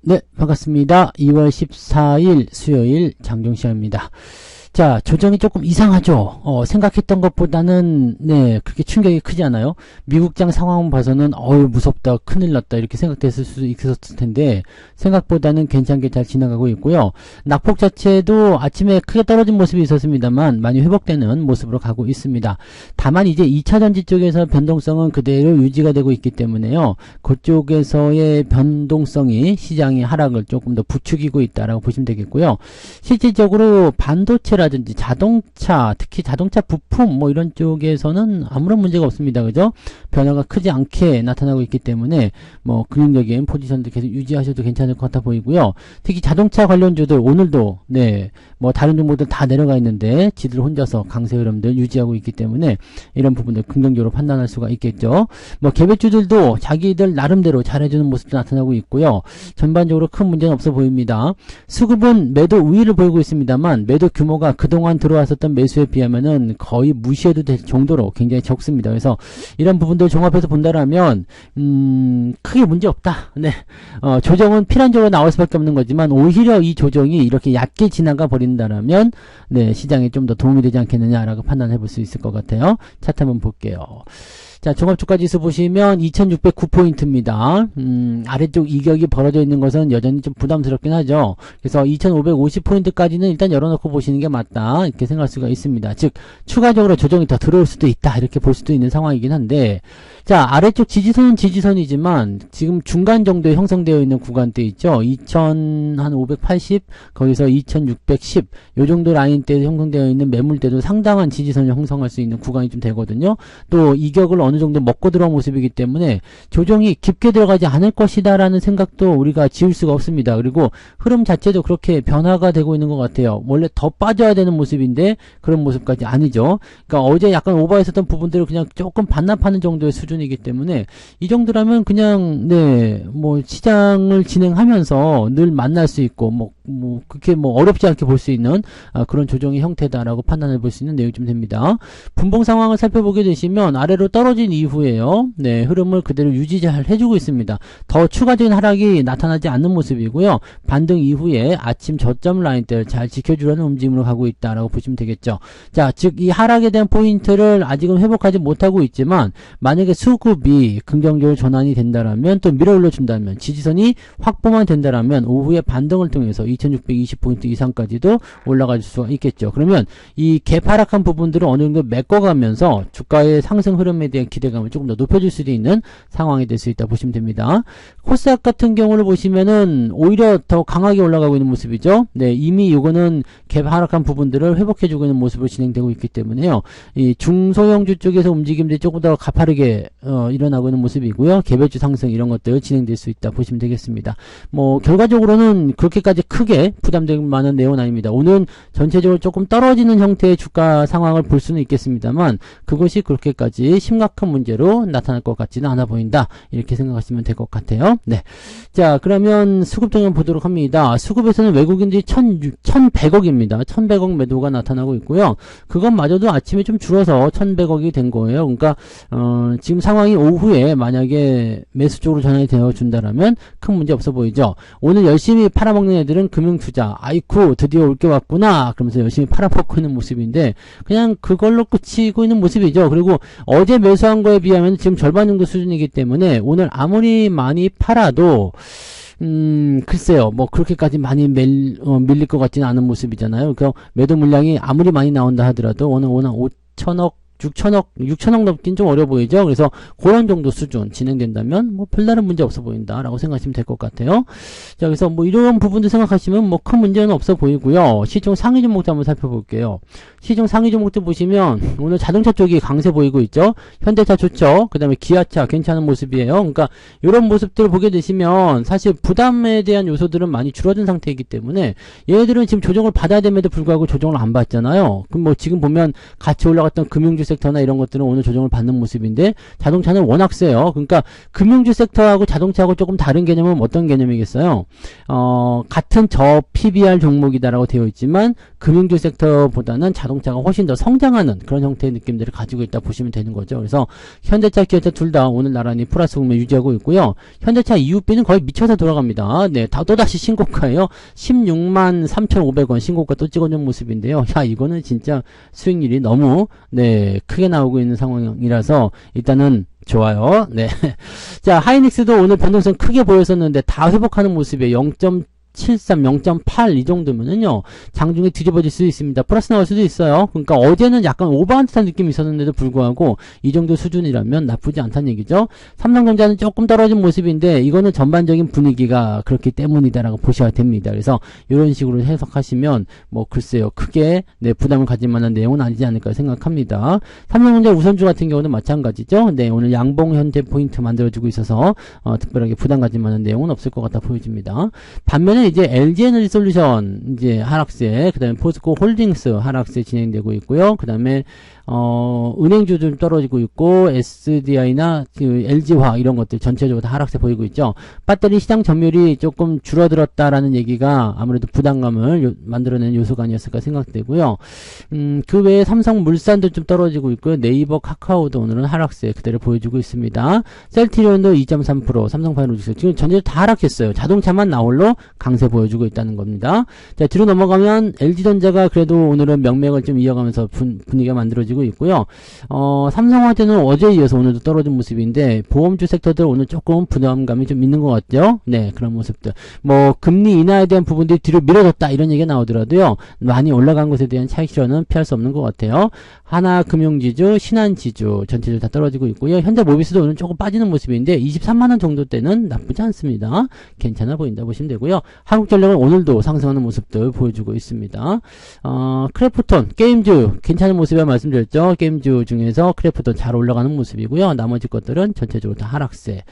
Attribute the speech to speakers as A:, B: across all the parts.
A: 네, 반갑습니다. 2월 14일 수요일 장종시간입니다. 자, 조정이 조금 이상하죠? 생각했던 것보다는, 네, 그렇게 충격이 크지 않아요? 미국장 상황 봐서는, 무섭다, 큰일 났다, 이렇게 생각됐을 수도 있었을 텐데, 생각보다는 괜찮게 잘 지나가고 있고요. 낙폭 자체도 아침에 크게 떨어진 모습이 있었습니다만, 많이 회복되는 모습으로 가고 있습니다. 다만 이제 2차전지 쪽에서 변동성은 그대로 유지가 되고 있기 때문에요. 그쪽에서의 변동성이 시장의 하락을 조금 더 부추기고 있다라고 보시면 되겠고요. 실질적으로 반도체라든지 자동차, 특히 자동차 부품 뭐 이런 쪽에서는 아무런 문제가 없습니다. 그죠? 변화가 크지 않게 나타나고 있기 때문에 뭐 긍정적인 포지션도 계속 유지하셔도 괜찮을 것 같아 보이고요. 특히 자동차 관련주들 오늘도 네, 뭐 다른 종목들 다 내려가 있는데 지들 혼자서 강세 흐름들 유지하고 있기 때문에 이런 부분들 긍정적으로 판단할 수가 있겠죠. 뭐 개별주들도 자기들 나름대로 잘해주는 모습도 나타나고 있고요. 전반적으로 큰 문제는 없어 보입니다. 수급은 매도 우위를 보이고 있습니다만 매도 규모가 그동안 들어왔었던 매수에 비하면은 거의 무시해도 될 정도로 굉장히 적습니다. 그래서 이런 부분들 종합해서 본다라면 크게 문제 없다. 네, 조정은 필연적으로 나올 수밖에 없는 거지만 오히려 이 조정이 이렇게 얕게 지나가 버린다라면 네, 시장에 좀 더 도움이 되지 않겠느냐라고 판단해 볼 수 있을 것 같아요. 차트 한번 볼게요. 자, 종합주가지수 보시면 2609포인트입니다. 아래쪽 이격이 벌어져 있는 것은 여전히 좀 부담스럽긴 하죠. 그래서 2550포인트까지는 일단 열어놓고 보시는 게 맞다. 이렇게 생각할 수가 있습니다. 즉, 추가적으로 조정이 더 들어올 수도 있다. 이렇게 볼 수도 있는 상황이긴 한데, 자, 아래쪽 지지선은 지지선이지만, 지금 중간 정도에 형성되어 있는 구간대 있죠. 2580, 거기서 2610, 요 정도 라인대에 형성되어 있는 매물대도 상당한 지지선을 형성할 수 있는 구간이 좀 되거든요. 또, 이격을 어느 정도 먹고 들어온 모습이기 때문에 조정이 깊게 들어가지 않을 것이다 라는 생각도 우리가 지울 수가 없습니다. 그리고 흐름 자체도 그렇게 변화가 되고 있는 것 같아요. 원래 더 빠져야 되는 모습인데 그런 모습까지 아니죠. 그러니까 어제 약간 오버했었던 부분들을 그냥 조금 반납하는 정도의 수준이기 때문에 이 정도라면 그냥 네, 뭐 시장을 진행하면서 늘 만날 수 있고 그렇게 어렵지 않게 볼 수 있는 그런 조정의 형태다라고 판단해 볼 수 있는 내용이 좀 됩니다. 분봉 상황을 살펴보게 되시면 아래로 떨어진 이후에요. 네, 흐름을 그대로 유지 잘 해주고 있습니다. 더 추가적인 하락이 나타나지 않는 모습이고요. 반등 이후에 아침 저점 라인대를 잘 지켜주려는 움직임으로 가고 있다라고 보시면 되겠죠. 자, 즉 이 하락에 대한 포인트를 아직은 회복하지 못하고 있지만 만약에 수급이 긍정적으로 전환이 된다라면 또 밀어 올려준다면 지지선이 확보만 된다라면 오후에 반등을 통해서 2620포인트 이상까지도 올라갈 수가 있겠죠. 그러면 이 개파락한 부분들을 어느 정도 메꿔가면서 주가의 상승 흐름에 대한 기대감을 조금 더 높여줄 수도 있는 상황이 될 수 있다 보시면 됩니다. 코스닥 같은 경우를 보시면은 오히려 더 강하게 올라가고 있는 모습이죠. 네, 이미 이거는 갭 하락한 부분들을 회복해주고 있는 모습으로 진행되고 있기 때문에요. 이 중소형주 쪽에서 움직임들이 조금 더 가파르게 일어나고 있는 모습이고요. 개별주 상승 이런 것들 진행될 수 있다 보시면 되겠습니다. 뭐 결과적으로는 그렇게까지 크게 부담될 만한 내용은 아닙니다. 오늘은 전체적으로 조금 떨어지는 형태의 주가 상황을 볼 수는 있겠습니다만 그것이 그렇게까지 심각한 문제로 나타날 것 같지는 않아 보인다. 이렇게 생각하시면 될 것 같아요. 네. 자, 그러면 수급 정연 보도록 합니다. 수급에서는 외국인들이 1100억입니다. 1100억 매도가 나타나고 있고요. 그것마저도 아침에 좀 줄어서 1100억이 된 거예요. 그러니까 지금 상황이 오후에 만약에 매수 쪽으로 전환이 되어 준다라면 큰 문제 없어 보이죠. 오늘 열심히 팔아먹는 애들은 금융투자. 아이쿠 드디어 올 게 왔구나. 그러면서 열심히 팔아먹고 있는 모습인데 그냥 그걸로 끝이고 있는 모습이죠. 그리고 어제 매수한 거에 비하면 지금 절반 정도 수준이기 때문에 오늘 아무리 많이 팔아도 글쎄요, 뭐, 그렇게까지 많이 밀릴 것 같지는 않은 모습이잖아요. 그러니까 매도 물량이 아무리 많이 나온다 하더라도 오늘 5천억, 6천억 넘긴 좀 어려 보이죠? 그래서 그런 정도 수준 진행된다면 뭐 별다른 문제 없어 보인다라고 생각하시면 될 것 같아요. 자, 그래서 뭐 이런 부분도 생각하시면 뭐 큰 문제는 없어 보이고요. 시중 상위 종목도 한번 살펴볼게요. 시중 상위 종목도 보시면 오늘 자동차 쪽이 강세 보이고 있죠? 현대차 좋죠? 그 다음에 기아차 괜찮은 모습이에요. 그러니까 이런 모습들을 보게 되시면 사실 부담에 대한 요소들은 많이 줄어든 상태이기 때문에 얘네들은 지금 조정을 받아야 됨에도 불구하고 조정을 안 받잖아요. 그럼 뭐 지금 보면 같이 올라갔던 금융주 섹터나 이런 것들은 오늘 조정을 받는 모습인데 자동차는 워낙 세요. 그러니까 금융주 섹터하고 자동차하고 조금 다른 개념은 어떤 개념이겠어요? 같은 저 PBR 종목이다라고 되어 있지만 금융주 섹터보다는 자동차가 훨씬 더 성장하는 그런 형태의 느낌들을 가지고 있다 보시면 되는 거죠. 그래서 현대차, 기아차 둘 다 오늘 나란히 플러스 국면 유지하고 있고요. 현대차 EUB는 거의 미쳐서 돌아갑니다. 네, 또다시 신고가예요. 16만 3,500원 신고가 또 찍어준 모습인데요. 야, 이거는 진짜 수익률이 너무 네 크게 나오고 있는 상황이라서 일단은 좋아요. 네. 자, 하이닉스도 오늘 변동성 크게 보였었는데 다 회복하는 모습이에요. 0.73, 0.8 이 정도면은요 장중에 뒤집어질 수 있습니다. 플러스 나올 수도 있어요. 그러니까 어제는 약간 오버한 듯한 느낌이 있었는데도 불구하고 이 정도 수준이라면 나쁘지 않다는 얘기죠. 삼성전자는 조금 떨어진 모습인데 이거는 전반적인 분위기가 그렇기 때문이다라고 보셔야 됩니다. 그래서 이런 식으로 해석하시면 뭐 글쎄요 크게 네 부담을 가질 만한 내용은 아니지 않을까 생각합니다. 삼성전자 우선주 같은 경우는 마찬가지죠. 네, 오늘 양봉 현재 포인트 만들어주고 있어서 특별하게 부담 가질 만한 내용은 없을 것 같아 보여집니다. 반면에 이제 LG에너지솔루션 이제 하락세, 그 다음에 포스코 홀딩스 하락세 진행되고 있고요. 그 다음에 은행주 좀 떨어지고 있고 SDI나 그 LG화 이런 것들 전체적으로 다 하락세 보이고 있죠. 배터리 시장 점유율이 조금 줄어들었다라는 얘기가 아무래도 부담감을 만들어내는 요소가 아니었을까 생각되고요. 그 외에 삼성물산도 좀 떨어지고 있고요. 네이버, 카카오도 오늘은 하락세 그대로 보여주고 있습니다. 셀트리온도 2.3%, 삼성바이오로직스 지금 전체적으로 다 하락했어요. 자동차만 나홀로 강세 보여주고 있다는 겁니다. 자, 뒤로 넘어가면 LG전자가 그래도 오늘은 명맥을 좀 이어가면서 분위기가 만들어지고 있고요. 삼성화재는 어제에 이어서 오늘도 떨어진 모습인데 보험주 섹터들 오늘 조금 부담감이 좀 있는 것 같죠. 네, 그런 모습들. 뭐 금리 인하에 대한 부분들이 뒤로 밀어졌다 이런 얘기가 나오더라도요. 많이 올라간 것에 대한 차익 실현은 피할 수 없는 것 같아요. 하나금융지주, 신한지주 전체적으로 다 떨어지고 있고요. 현대모비스도 오늘 조금 빠지는 모습인데 23만원 정도 때는 나쁘지 않습니다. 괜찮아 보인다 보시면 되고요. 한국전력은 오늘도 상승하는 모습들 보여주고 있습니다. 크래프톤 게임주 괜찮은 모습이라 말씀드렸죠. 게임주 중에서 크래프톤 잘 올라가는 모습이고요. 나머지 것들은 전체적으로 다 하락세.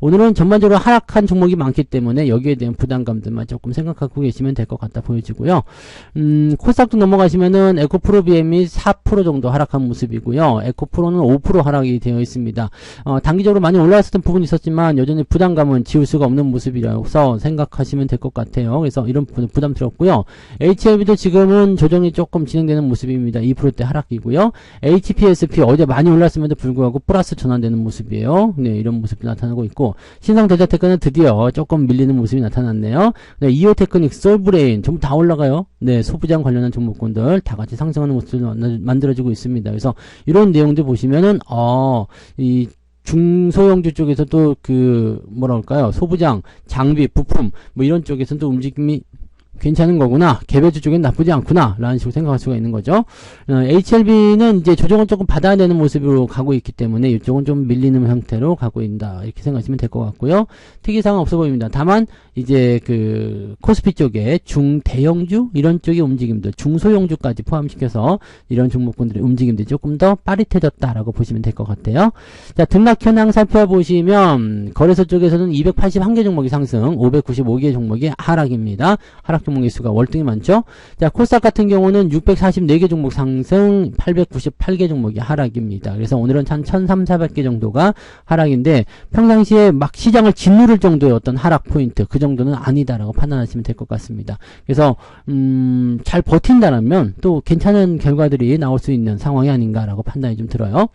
A: 오늘은 전반적으로 하락한 종목이 많기 때문에 여기에 대한 부담감들만 조금 생각하고 계시면 될 것 같다 보여지고요. 코스닥도 넘어가시면은 에코프로 BM이 4% 정도 하락한 모습이고요. 에코프로는 5% 하락이 되어 있습니다. 단기적으로 많이 올라왔었던 부분이 있었지만 여전히 부담감은 지울 수가 없는 모습이라서 생각하시면 될 것 같아요. 그래서 이런 부분 부담스럽고요. HLB도 지금은 조정이 조금 진행되는 모습입니다. 2%대 하락이고요. HPSP 어제 많이 올랐음에도 불구하고 플러스 전환되는 모습이에요. 네, 이런 모습도 나타나고 있고 신성대자테크는 드디어 조금 밀리는 모습이 나타났네요. 네, 이오테크닉스, 솔브레인 전부 다 올라가요. 네, 소부장 관련한 종목군들 다 같이 상승하는 모습을 만들어지고 있습니다. 그래서 이런 내용들 보시면은 이 중소형주 쪽에서도 그 뭐라 할까요? 소부장, 장비, 부품 뭐 이런 쪽에서도 움직임이 괜찮은 거구나. 개별주 쪽엔 나쁘지 않구나. 라는 식으로 생각할 수가 있는 거죠. HLB는 이제 조정을 조금 받아야 되는 모습으로 가고 있기 때문에 이쪽은 좀 밀리는 형태로 가고 있다. 이렇게 생각하시면 될 것 같고요. 특이사항은 없어 보입니다. 다만 이제 그 코스피 쪽에 중대형주 이런 쪽의 움직임들, 중소형주까지 포함시켜서 이런 종목군들의 움직임들이 조금 더 빠릿해졌다라고 보시면 될 것 같아요. 자, 등락 현황 살펴보시면 거래소 쪽에서는 281개 종목이 상승, 595개 종목이 하락입니다. 하락 종목의 수가 월등히 많죠. 자, 코스닥 같은 경우는 644개 종목 상승, 898개 종목이 하락입니다. 그래서 오늘은 한 1300, 400개 정도가 하락인데 평상시에 막 시장을 짓누를 정도의 어떤 하락 포인트 그 정도는 아니다라고 판단하시면 될 것 같습니다. 그래서 잘 버틴다라면 또 괜찮은 결과들이 나올 수 있는 상황이 아닌가라고 판단이 좀 들어요.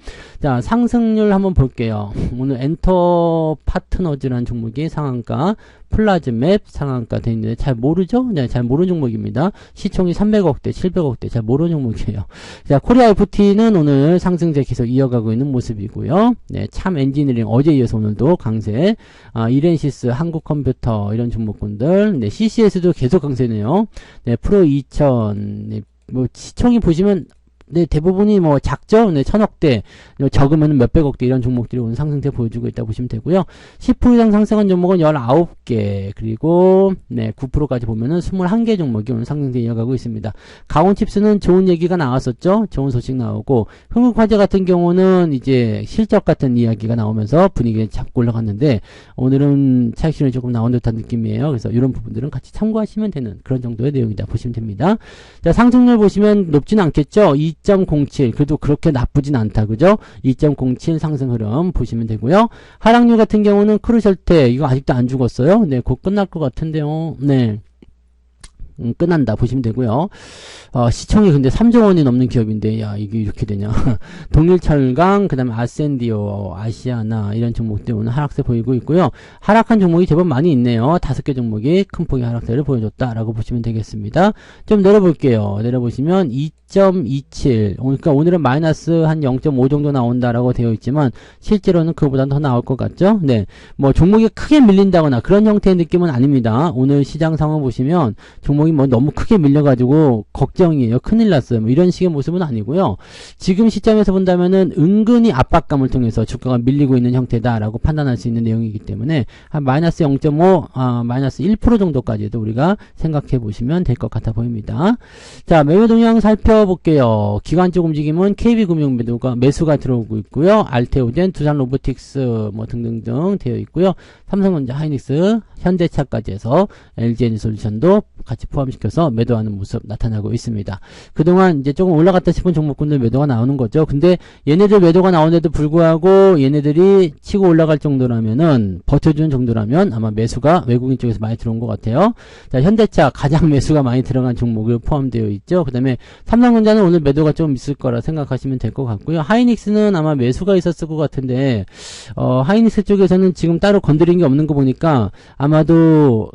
A: 자, 상승률 한번 볼게요. 오늘 엔터 파트너즈라는 종목이 상한가, 플라즈맵 상한가 돼 있는데 잘 모르죠? 네, 잘 모르는 종목입니다. 시총이 300억대, 700억대 잘 모르는 종목이에요. 자, 코리아 FT는 오늘 상승세 계속 이어가고 있는 모습이고요. 네, 참 엔지니어링 어제 이어서 오늘도 강세. 이렌시스, 한국컴퓨터 이런 종목군들. 네, CCS도 계속 강세네요. 네, 프로 2000. 네, 뭐 시총이 보시면 네, 대부분이 뭐 작죠? 네, 1000억대, 적으면 몇백억대 이런 종목들이 오늘 상승세 보여주고 있다고 보시면 되고요. 10% 이상 상승한 종목은 19개, 그리고 네, 9%까지 보면은 21개 종목이 오늘 상승세 이어가고 있습니다. 강원칩스는 좋은 얘기가 나왔었죠? 좋은 소식 나오고, 흥국화재 같은 경우는 이제 실적 같은 이야기가 나오면서 분위기를 잡고 올라갔는데, 오늘은 차익 실현이 조금 나온 듯한 느낌이에요. 그래서 이런 부분들은 같이 참고하시면 되는 그런 정도의 내용이다 보시면 됩니다. 자, 상승률 보시면 높지는 않겠죠? 2.07 그래도 그렇게 나쁘진 않다. 그죠? 2.07 상승 흐름 보시면 되고요. 하락률 같은 경우는 크루셜테 이거 아직도 안 죽었어요. 네, 곧 끝날 것 같은데요. 네. 끝난다 보시면 되고요. 시총이 근데 3조 원이 넘는 기업인데 야 이게 이렇게 되냐. 동일철강 그다음에 아센디오 아시아나 이런 종목들 오늘 하락세 보이고 있고요. 하락한 종목이 제법 많이 있네요. 5개 종목이 큰 폭의 하락세를 보여줬다라고 보시면 되겠습니다. 좀 내려볼게요. 내려보시면 2.27 그러니까 오늘은 마이너스 한 0.5 정도 나온다라고 되어 있지만 실제로는 그거보다 더 나올 것 같죠. 네, 뭐 종목이 크게 밀린다거나 그런 형태의 느낌은 아닙니다. 오늘 시장 상황 보시면 종목이 뭐 너무 크게 밀려가지고 걱정이에요. 큰일 났어요. 뭐 이런 식의 모습은 아니고요. 지금 시점에서 본다면은 은근히 압박감을 통해서 주가가 밀리고 있는 형태다라고 판단할 수 있는 내용이기 때문에 한 마이너스 0.5, 마이너스 1% 정도까지도 우리가 생각해 보시면 될 것 같아 보입니다. 자, 매매 동향 살펴볼게요. 기관 쪽 움직임은 KB금융 매수가 들어오고 있고요. 알테오젠, 두산로보틱스 뭐 등등등 되어 있고요. 삼성전자, 하이닉스, 현대차까지 해서 LG에너지솔루션도 같이 포함시켜서 매도하는 모습 나타나고 있습니다. 그동안 이제 조금 올라갔다 싶은 종목군들 매도가 나오는 거죠. 근데 얘네들 매도가 나오는데도 불구하고 얘네들이 치고 올라갈 정도라면은 버텨주는 정도라면 아마 매수가 외국인 쪽에서 많이 들어온 것 같아요. 자, 현대차 가장 매수가 많이 들어간 종목이 포함되어 있죠. 그 다음에 삼성전자는 오늘 매도가 좀 있을 거라 생각하시면 될 것 같고요. 하이닉스는 아마 매수가 있었을 것 같은데 하이닉스 쪽에서는 지금 따로 건드린 게 없는 거 보니까 아마도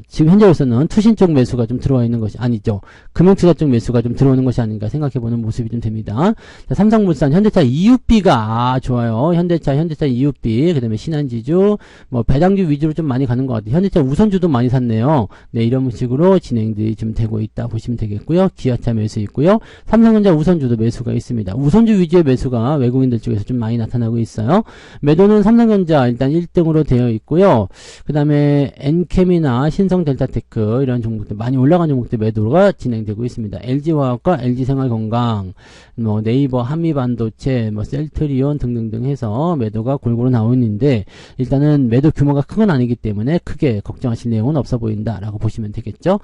A: 지금 현재로서는 투신 쪽 매수가 좀 들어와 있는 것이 아니죠. 금융투자 쪽 매수가 좀 들어오는 것이 아닌가 생각해보는 모습이 좀 됩니다. 자, 삼성물산, 현대차 EUB가 좋아요. 현대차 EUB, 그 다음에 신한지주, 뭐 배당주 위주로 좀 많이 가는 것 같아요. 현대차 우선주도 많이 샀네요. 네, 이런 식으로 진행들이 좀 되고 있다 보시면 되겠고요. 기아차 매수 있고요. 삼성전자 우선주도 매수가 있습니다. 우선주 위주의 매수가 외국인들 쪽에서 좀 많이 나타나고 있어요. 매도는 삼성전자 일단 1등으로 되어 있고요. 그 다음에 NChem이나 신성델타테크 이런 종목들 많이 올라간 종목들 매도가 진행되고 있습니다. LG화학과 LG생활건강, 뭐 네이버, 한미반도체, 뭐 셀트리온 등등등 해서 매도가 골고루 나오는데 일단은 매도 규모가 큰 건 아니기 때문에 크게 걱정하실 내용은 없어 보인다라고 보시면 되겠죠.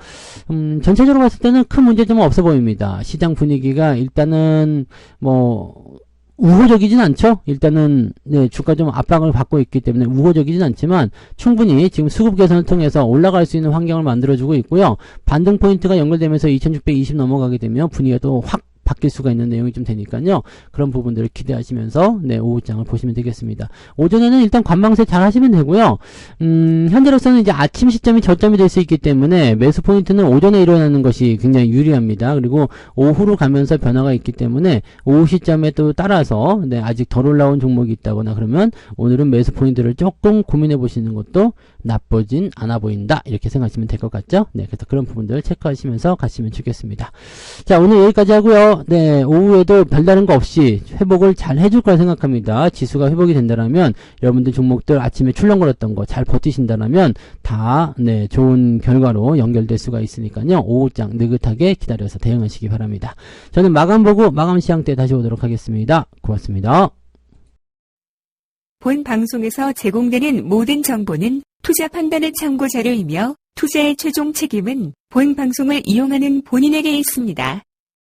A: 전체적으로 봤을 때는 큰 문제점은 없어 보입니다. 시장 분위기가 일단은 뭐 우호적이진 않죠. 일단은 네, 주가 좀 압박을 받고 있기 때문에 우호적이진 않지만 충분히 지금 수급 개선을 통해서 올라갈 수 있는 환경을 만들어주고 있고요. 반등 포인트가 연결되면서 2620 넘어가게 되면 분위기가 또 확 바뀔 수가 있는 내용이 좀 되니까요. 그런 부분들을 기대하시면서 네, 오후장을 보시면 되겠습니다. 오전에는 일단 관망세 잘 하시면 되고요. 현재로서는 이제 아침 시점이 저점이 될 수 있기 때문에 매수 포인트는 오전에 일어나는 것이 굉장히 유리합니다. 그리고 오후로 가면서 변화가 있기 때문에 오후 시점에 또 따라서 네, 아직 덜 올라온 종목이 있다거나 그러면 오늘은 매수 포인트를 조금 고민해 보시는 것도 나쁘진 않아 보인다. 이렇게 생각하시면 될 것 같죠? 네, 그래서 그런 부분들 체크하시면서 가시면 좋겠습니다. 자, 오늘 여기까지 하고요. 네, 오후에도 별다른 거 없이 회복을 잘 해줄 거라 생각합니다. 지수가 회복이 된다면 여러분들 종목들 아침에 출렁거렸던 거 잘 버티신다면 다 네, 좋은 결과로 연결될 수가 있으니까요. 오후장 느긋하게 기다려서 대응하시기 바랍니다. 저는 마감 보고 마감 시황 때 다시 오도록 하겠습니다. 고맙습니다.
B: 본 방송에서 제공되는 모든 정보는 투자 판단의 참고 자료이며 투자의 최종 책임은 본 방송을 이용하는 본인에게 있습니다.